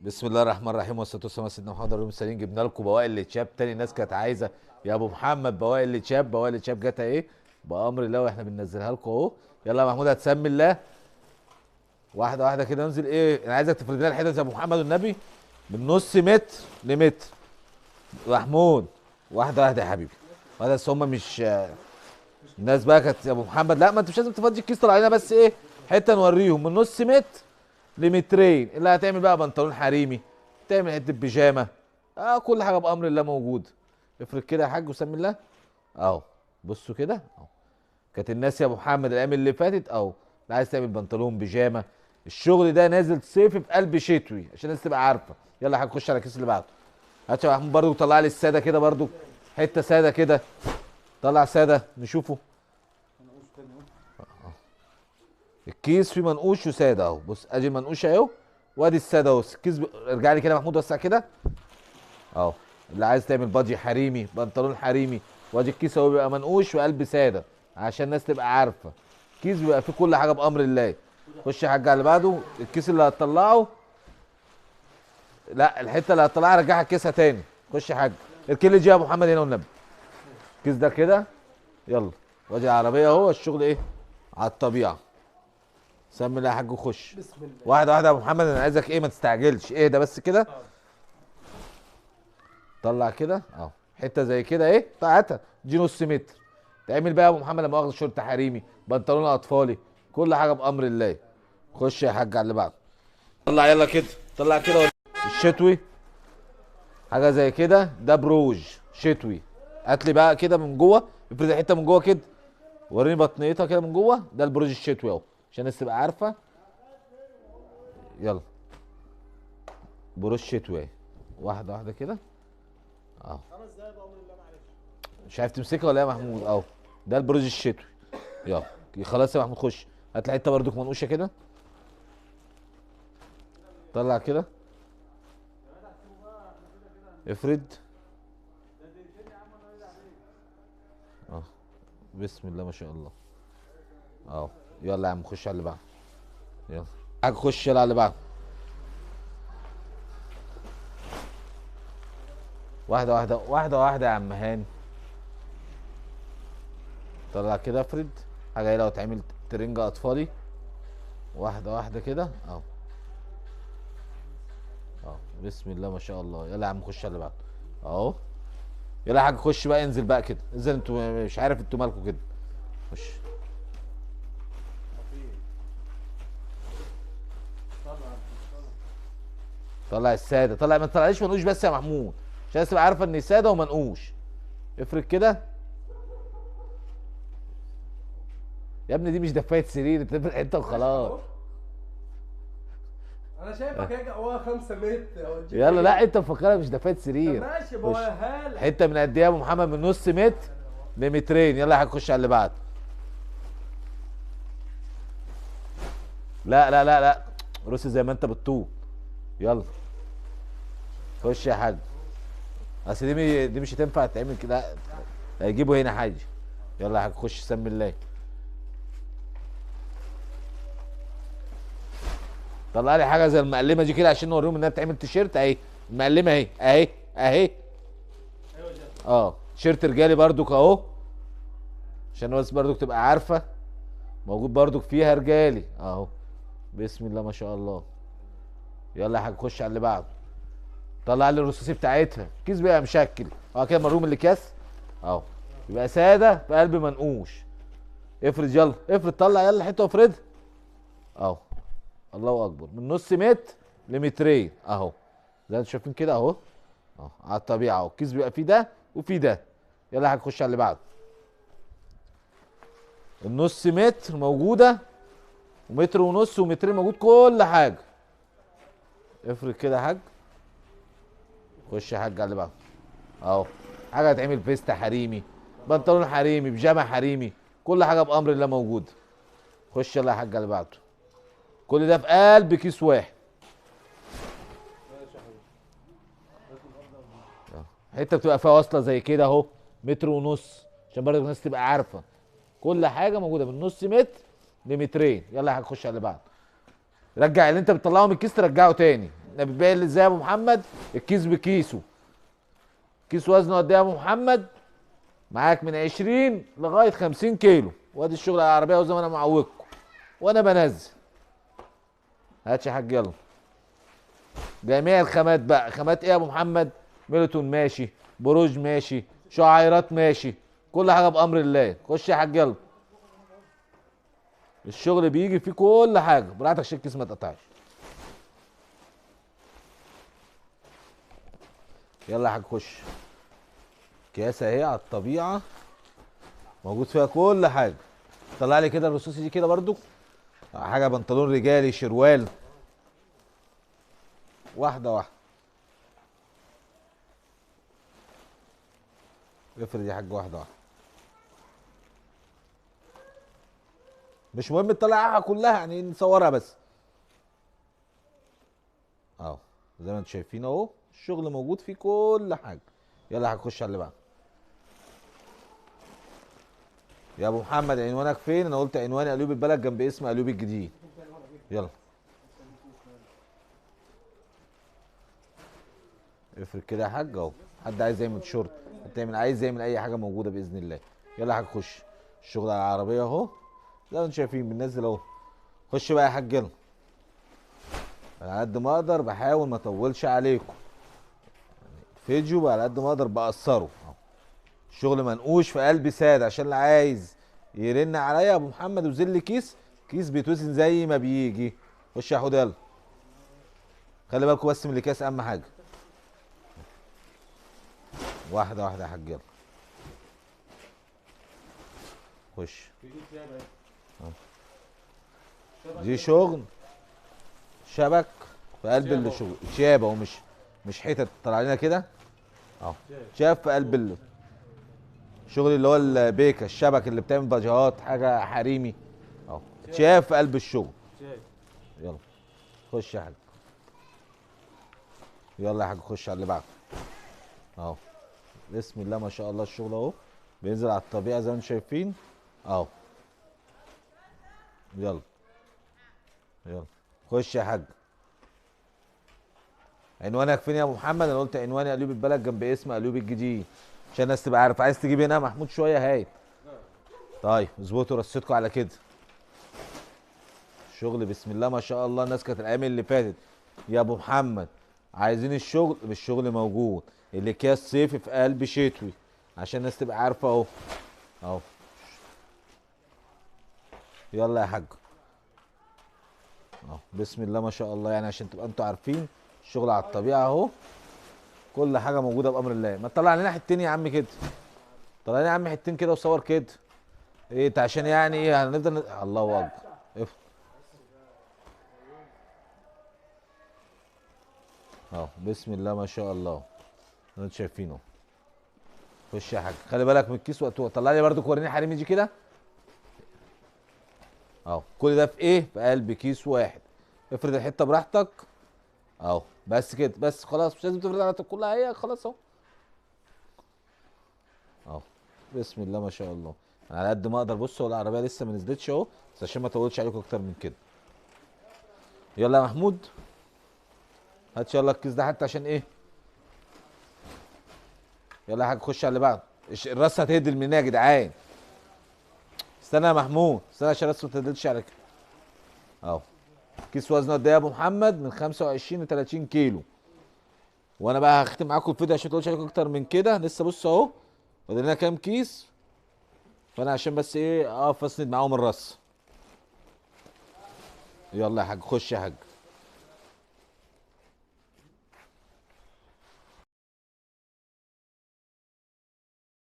بسم الله الرحمن الرحيم والصلاه والسلام على سيدنا محمد وعلى اله جبنا لكم بواقي التشاب تاني. ناس كانت عايزه يا ابو محمد بواقي التشاب، بواقي التشاب جت ايه بامر الله واحنا بننزلها لكم اهو. يلا يا محمود هتسمي الله واحده واحده كده. انزل ايه، انا عايزك تفرد لنا الحته يا ابو محمد والنبي من نص متر لمتر. محمود واحده واحده يا حبيبي، واحده بس هم مش الناس بقى كانت يا ابو محمد. لا ما انت مش لازم تفضي الكيس، طلع علينا بس ايه حته نوريهم من نص متر لمترين. اللي هتعمل بقى بنطلون حريمي، تعمل حته بيجامه، كل حاجه بامر الله موجود. افرض كده يا حاج وسمي الله اهو. بصوا كده اهو. كانت الناس يا ابو محمد الايام اللي فاتت اهو اللي عايز تعمل بنطلون بيجامه. الشغل ده نازل صيفي في قلب شتوي عشان الناس تبقى عارفه. يلا يا حاج خش على الكيس اللي بعده. هات يا محمود برضو طلع لي الساده كده برضو، حته ساده كده. طلع ساده نشوفه. الكيس فيه منقوش وساده اهو. بص ادي المنقوش اهو وادي الساده اهو. الكيس ارجع لي كده يا محمود وسع كده اهو. اللي عايز تعمل بادجي حريمي بنطلون حريمي، وادي الكيس اهو بيبقى منقوش وقلب ساده عشان الناس تبقى عارفه. كيس بيبقى فيه كل حاجه بامر الله. خش يا حاج على اللي بعده. الكيس اللي هتطلعه، لا الحته اللي هتطلعها رجعها كيسها تاني. خش يا حاج اركن لي دي يا ابو محمد هنا والنبي. الكيس ده كده يلا. وادي العربيه اهو. الشغل ايه على الطبيعه. سمي الله يا حاج وخش. بسم الله. واحده واحده يا ابو محمد، انا عايزك ايه ما تستعجلش. ايه ده بس كده. طلع كده اهو حته زي كده ايه بتاعتها دي نص متر. تعمل بقى يا ابو محمد لما واخد شورت حريمي بنطلون اطفالي كل حاجه بامر الله. خش يا حاج على اللي بعده. طلع يلا كده. طلع كده الشتوي حاجه زي كده. ده بروج شتوي. هات لي بقى كده من جوه. افرد حته من جوه كده. وريني بطنيتها كده من جوه. ده البروج الشتوي اهو عشان الناس تبقى عارفه. يلا بروج شتوي اهي. واحده واحده كده اهو. 5 دقايق بامر الله معلش. مش عارف تمسكها ولا ايه يا محمود اهو. ده البروج الشتوي. يلا خلاص يا محمود خش. هات لي حته برضك منقوشه كده. طلع كده. افرد اه. بسم الله ما شاء الله اهو. يلا يا عم خش على اللي بعده. يلا حاج خش يلا على اللي بعده. واحده واحده واحده واحده يا عم هاني. طلع كده افرد. حاجه ايه لو تعمل ترنجة اطفالي. واحده واحده كده اهو. اهو بسم الله ما شاء الله. يلا يا عم خش على اللي بعده اهو. يلا يا حاج خش بقى. انزل بقى كده. انزل انتوا مش عارف انتوا مالكوا كده. خش. طلع الساده. طلع ما تطلعليش منقوش بس يا محمود عشان الناس تبقى عارفه ان ساده ومنقوش. افرد كده يا ابني. دي مش دفايه سرير انت تفرد حته وخلاص. انا شايفك هيك هو 5 متر اوديك يلا إيه؟ لا انت مفكرها مش دفايه طب سرير. ماشي خش. بقولها لك. حته من قد ايه يا ابو محمد؟ من نص متر لمترين. يلا يا حاج خش على اللي بعده. لا لا لا لا رص زي ما انت بتطوب. يلا خش يا حاج. اصل دي مش هتنفع تعمل كده. هيجيبوا هنا حاجه. يلا يا حاج خش سمي الله. طلع لي حاجه زي المقلمه دي كده عشان نوريهم انها بتعمل تيشيرت اهي. المقلمه اهي اهي اهي. ايوه جد. تيشيرت رجالي برضك اهو عشان الناس برضك تبقى عارفه. موجود برضك فيها رجالي اهو. بسم الله ما شاء الله. يلا يا حاج خش على اللي بعده. طلع لي الرصاصي بتاعتها. الكيس بقى مشكل كده مروم الاكياس اهو. يبقى ساده في قلب منقوش. افرد يلا افرد. طلع يلا حته وافردها اهو. الله اكبر. من نص متر لمترين اهو زي ما انتم شايفين كده اهو. اهو على الطبيعه اهو. الكيس بيبقى فيه ده وفيه ده. يلا يا حاج خش على اللي بعده. النص متر موجوده ومتر ونص ومترين موجود كل حاجه. افرد كده يا حاج. خش يا حاج على اللي بعده اهو. حاجه هتعمل فيستا حريمي بنطلون حريمي بيجامه حريمي كل حاجه بامر الله موجوده. خش يلا يا حاج على اللي بعده. كل ده في قلب كيس واحد. ماشي يا حبيبي. حته بتبقى فيها واصله زي كده اهو متر ونص عشان برضه الناس تبقى عارفه. كل حاجه موجوده من نص متر لمترين. يلا يا حاج خش على اللي بعده. رجع اللي انت بتطلعه من الكيس ترجعه تاني. احنا بنبيع اللي ازاي يا ابو محمد؟ الكيس بكيسه. كيس وزنه قد ايه يا ابو محمد؟ معاك من 20 لغايه 50 كيلو. وادي الشغل على العربيه وزي ما انا معودكم وانا بنزل. هات يا حاج يلا. جميع الخامات بقى. خامات ايه يا ابو محمد؟ ميلتون ماشي، بروج ماشي، شعيرات ماشي، كل حاجه بامر الله. خش يا حاج يلا. الشغل بيجي فيه كل حاجه براحتك عشان الكيس ما تقطعش. يلا يا حاج خش. اكياس اهي على الطبيعه موجود فيها كل حاجه. طلع لي كده الرصاصي دي كده برضو حاجه بنطلون رجالي شروال. واحده واحده. افرد يا حاج واحده واحده. مش مهم تطلعها كلها يعني نصورها بس. اهو زي ما انتم شايفين اهو الشغل موجود فيه كل حاجه. يلا هنخش على اللي بعده. يا ابو محمد عنوانك فين؟ انا قلت عنواني قليوب البلد جنب اسم قليوب الجديد. يلا افرد كده يا حاج اهو. حد عايز يعمل شورت، حد عايز يعمل اي حاجه موجوده باذن الله. يلا هنخش. الشغل على العربيه اهو زي ما انتم شايفين بننزل اهو. خش بقى يا حاج يلا. انا على قد ما اقدر بحاول ما اطولش عليكم. فيديو على قد ما اقدر بقصره. الشغل منقوش في قلب ساد عشان اللي عايز يرن عليا يا ابو محمد وزل لي كيس. كيس بيتوزن زي ما بيجي. خش يا حود يلا. خلي بالكم بس من الاكياس اهم حاجه. واحده واحده يا حاج يلا. خش. دي شغل شبك في قلب الشغل. شاب اهو مش حتت طلع لنا كده اهو. شاب في قلب الشغل اللي هو البيكه الشبك اللي بتعمل باجيهات حاجه حريمي اهو. شاف في قلب الشغل. يلا خش يا حاج. يلا يا حاج خش على اللي بعده اهو. بسم الله ما شاء الله الشغل اهو بينزل على الطبيعه زي ما انتم شايفين اهو. يلا يلا خش يا حاج. عنوانك فين يا ابو محمد؟ انا قلت عنواني قليوب البلد جنب اسم قليوب الجديد عشان الناس تبقى عارف. عايز تجيب هنا محمود شويه هاي. طيب اظبطوا رصيدكم على كده. الشغل بسم الله ما شاء الله. الناس كانت الايام اللي فاتت يا ابو محمد عايزين الشغل، الشغل موجود. الاكياس صيفي في قلب شتوي عشان الناس تبقى عارفه اهو اهو. يلا يا حاج اهو. بسم الله ما شاء الله يعني عشان تبقى انتوا عارفين الشغل على الطبيعه اهو. كل حاجه موجوده بامر الله. ما تطلع لنا حتتين يا عم كده. طلع لنا يا عم حتتين كده وصور كده. ايه انت عشان يعني ايه هنفضل الله اكبر. اهو بسم الله ما شاء الله. انتوا شايفينه. خش يا حاج خلي بالك من الكيس وقت. طلع لي برده وريني حريم يجي كده اهو. كل ده في ايه؟ في قلب كيس واحد. افرد الحته براحتك اهو. بس كده بس خلاص مش لازم تفرد على كلها هي خلاص اهو اهو. بسم الله ما شاء الله. انا على قد ما اقدر. بصوا العربيه لسه ما نزلتش اهو بس عشان ما اطولش عليكم اكتر من كده. يلا يا محمود هات يلا الكيس ده حتى عشان ايه. يلا يا حاج خش على اللي بعده. الراس هتهدل مني يا جدعان. استنى يا محمود استنى عشان الراس ما تهدلش على كده اهو. كيس وزنه قد ايه يا ابو محمد؟ من 25 ل 30 كيلو. وانا بقى هختم معاكم الفيديو عشان ما اطولش عليكم اكتر من كده. لسه بص اهو فاضل لنا كام كيس. فانا عشان بس ايه اقف اسند معاهم الراس. يلا يا حاج خش يا حاج.